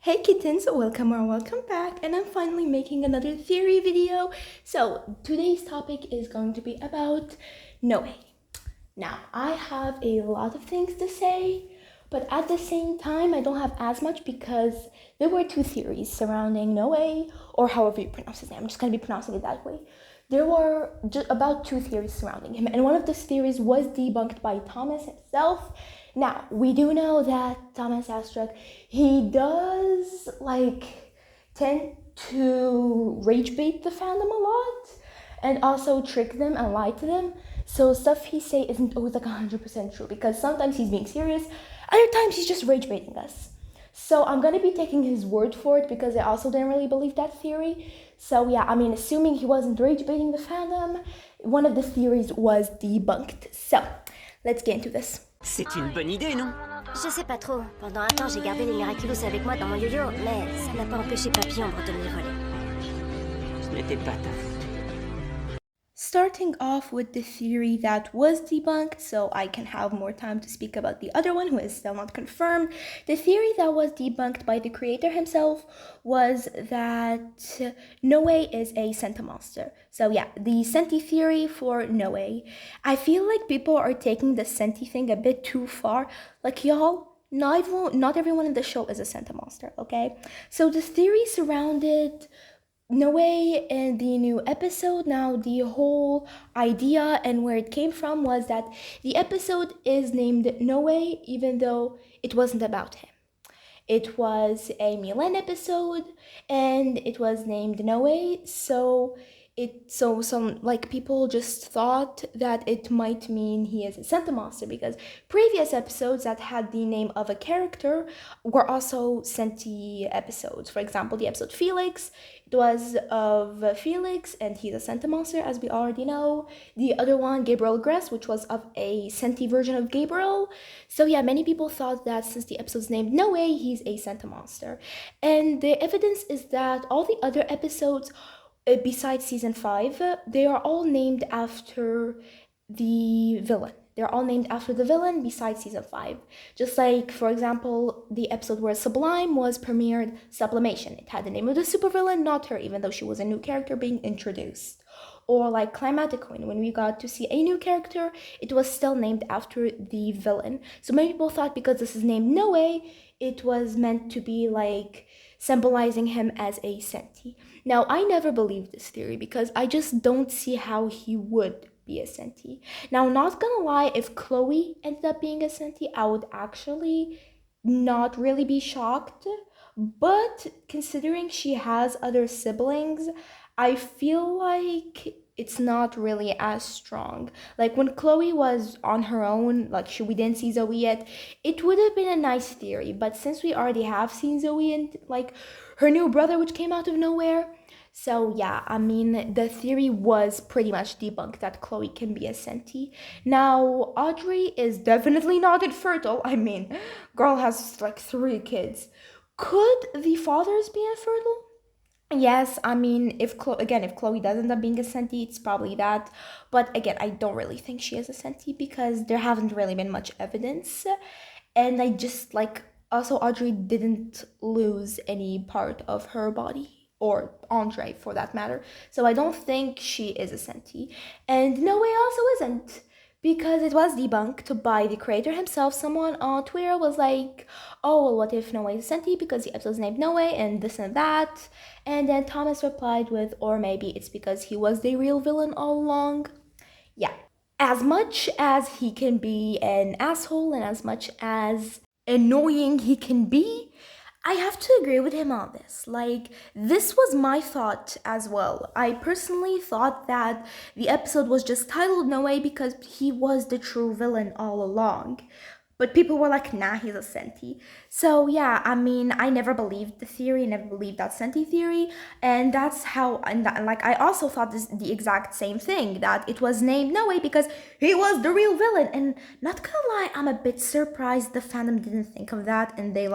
Hey kittens, welcome or welcome back, and I'm finally making another theory video. So today's topic is going to be about Noe. Now, I have a lot of things to say, but at the same time, I don't have as much because there were two theories surrounding Noe, or however you pronounce his name. I'm just going to be pronouncing it that way. There were just about two theories surrounding him, and one of those theories was debunked by Thomas himself. Now, we do know that Thomas Astruc, he does tend to rage bait the fandom a lot and also trick them and lie to them. So stuff he say isn't always 100% true because sometimes he's being serious, other times he's just rage baiting us. So I'm gonna be taking his word for it because I also didn't really believe that theory. So yeah, assuming he wasn't rage baiting the fandom, one of the theories was debunked. So let's get into this. C'est une bonne idée, non? Je sais pas trop. Pendant un temps, j'ai gardé les Miraculous avec moi dans mon yo-yo, mais ça n'a pas empêché Papillombre de me les voler. Ce n'était pas ta faute. Starting off with the theory that was debunked, so I can have more time to speak about the other one who is still not confirmed. The theory that was debunked by the creator himself was that Noe is a Senti monster. So yeah, the Senti theory for Noe. I feel like people are taking the Senti thing a bit too far. Like y'all, not everyone in the show is a Senti monster, okay? So the theory surrounded Noe in the new episode. Now, the whole idea and where it came from was that the episode is named Noe even though it wasn't about him. It was a Milan episode and it was named Noe, so some people just thought that it might mean he is a Senti monster because previous episodes that had the name of a character were also Senti episodes. For example, the episode Felix, it was of Felix and he's a Senti monster, as we already know. The other one, Gabriel Gress, which was of a Senti version of Gabriel. So yeah, many people thought that since the episode's named Noe, he's a Senti monster. And the evidence is that all the other episodes besides season 5, they are all named after the villain. They're all named after the villain besides season 5. Just like, for example, the episode where Sublime was premiered, Sublimation. It had the name of the supervillain, not her, even though she was a new character being introduced. Or like Climatic Queen, when we got to see a new character, it was still named after the villain. So many people thought because this is named Noe, it was meant to be like symbolizing him as a Senti. Now, I never believed this theory because I just don't see how he would be a Senti. Now, not gonna lie, if Chloe ended up being a Senti, I would actually not really be shocked. But considering she has other siblings, I feel like it's not really as strong. Like when Chloe was on her own, we didn't see Zoe yet, it would have been a nice theory. But since we already have seen Zoe and her new brother, which came out of nowhere, so yeah, the theory was pretty much debunked that Chloe can be a Senti. Now, Audrey is definitely not infertile. Girl has 3 kids. Could the fathers be infertile? Yes, if Chloe does end up being a Senti, it's probably that. But again, I don't really think she is a Senti because there haven't really been much evidence. And I just also Audrey didn't lose any part of her body. Or Andre for that matter. So I don't think she is a Senti. And Noe also isn't. Because it was debunked by the creator himself. Someone on Twitter was like, oh, well, what if Noe is a Senti because the episode's named Noe and this and that? And then Thomas replied with, or maybe it's because he was the real villain all along. Yeah. As much as he can be an asshole and as much as annoying he can be, I have to agree with him on this. This was my thought as well. I personally thought that the episode was just titled Noe because he was the true villain all along. But people were like, nah, he's a Senti. So yeah, I never believed the theory, never believed that Senti theory. And that's how, I also thought the exact same thing, that it was named Noe because he was the real villain. And not gonna lie, I'm a bit surprised the fandom didn't think of that and they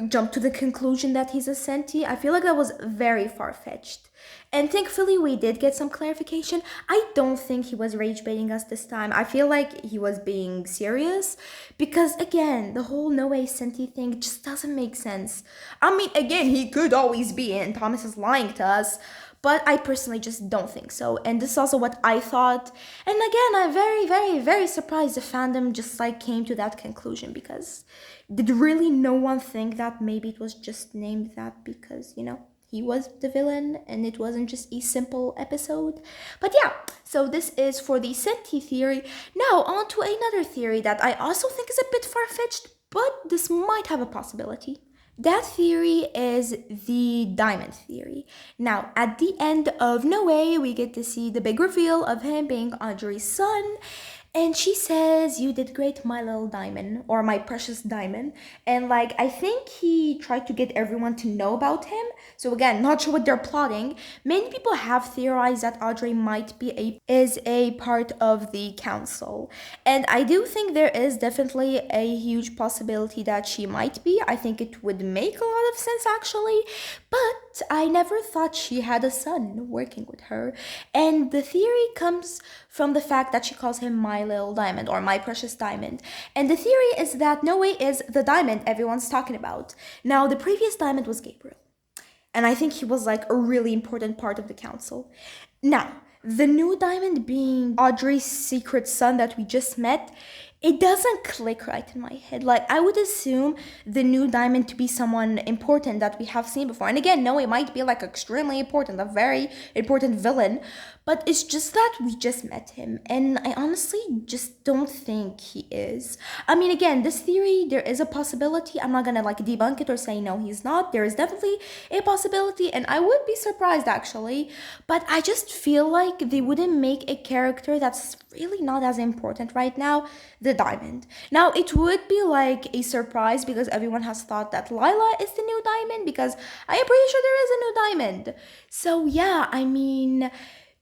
jump to the conclusion that he's a senti. I feel like that was very far-fetched. And thankfully we did get some clarification. I don't think he was rage baiting us this time. I feel like he was being serious because again, the whole no way senti thing just doesn't make sense. I mean, again, he could always be and Thomas is lying to us, but I personally just don't think so. And this is also what I thought. And again, I'm very, very, very surprised the fandom just like came to that conclusion because did really no one think that maybe it was just named that because, he was the villain and it wasn't just a simple episode? But yeah, so this is for the senti theory. Now, on to another theory that I also think is a bit far-fetched, but this might have a possibility. That theory is the diamond theory. Now, at the end of No Way, we get to see the big reveal of him being Audrey's son. And she says, "You did great, my little diamond," or my precious diamond. And like, I think he tried to get everyone to know about him. So again, not sure what they're plotting. Many people have theorized that Audrey might be is a part of the council. And I do think there is definitely a huge possibility that she might be. I think it would make a lot of sense actually. But I never thought she had a son working with her. And the theory comes from the fact that she calls him my little diamond or my precious diamond. And the theory is that No Way is the diamond everyone's talking about. Now, the previous diamond was Gabriel. And I think he was like a really important part of the council. Now, the new diamond being Audrey's secret son that we just met, it doesn't click right in my head. Like, I would assume the new diamond to be someone important that we have seen before. And again, no, it might be like extremely important, a very important villain. But it's just that we just met him. And I honestly just don't think he is. I mean, again, this theory, there is a possibility. I'm not gonna like debunk it or say no, he's not. There is definitely a possibility. And I would be surprised actually. But I just feel like they wouldn't make a character that's really not as important right now the diamond. Now, it would be like a surprise because everyone has thought that Lila is the new diamond because I am pretty sure there is a new diamond. So yeah, I mean,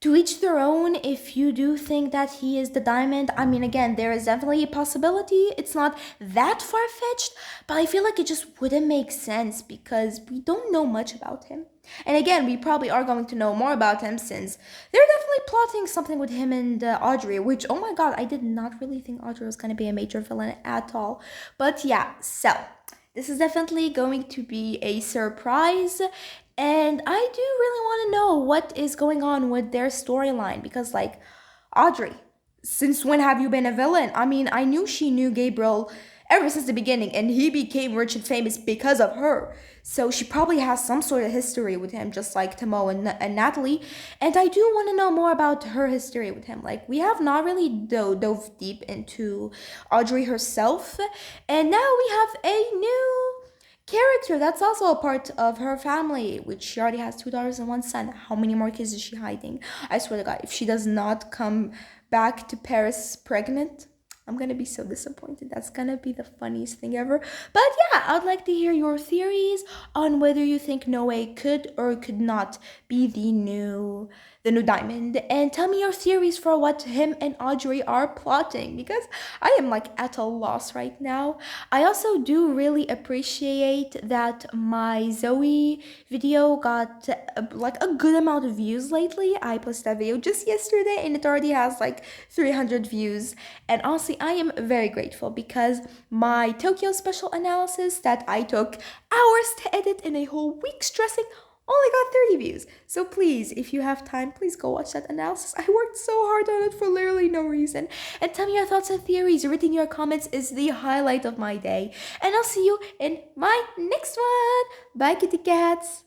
to each their own. If you do think that he is the diamond, I mean, again, there is definitely a possibility. It's not that far-fetched, but I feel like it just wouldn't make sense because we don't know much about him. And again, we probably are going to know more about him since they're definitely plotting something with him and Audrey, which, oh my god, I did not really think Audrey was going to be a major villain at all. But yeah, so this is definitely going to be a surprise. And I do really want to know what is going on with their storyline because, like, Audrey, since when have you been a villain? I mean, I knew she knew Gabriel ever since the beginning, and he became rich and famous because of her. So she probably has some sort of history with him, just like Timo and Natalie. And I do want to know more about her history with him. Like, we have not really dove deep into Audrey herself. And now we have a new character that's also a part of her family, which she already has 2 daughters and 1 son. How many more kids is she hiding? I swear to god, if she does not come back to Paris pregnant, I'm gonna be so disappointed. That's gonna be the funniest thing ever. But yeah, I'd like to hear your theories on whether you think No Way could or could not be the new diamond, and tell me your theories for what him and Audrey are plotting because I am like at a loss right now. I also do really appreciate that my Zoe video got like a good amount of views lately. I posted that video just yesterday and it already has like 300 views, and honestly I am very grateful because my Tokyo special analysis that I took hours to edit in a whole week stressing only got 30 views. So please, if you have time, please go watch that analysis. I worked so hard on it for literally no reason. And tell me your thoughts and theories. Reading your comments is the highlight of my day. And I'll see you in my next one. Bye, kitty cats.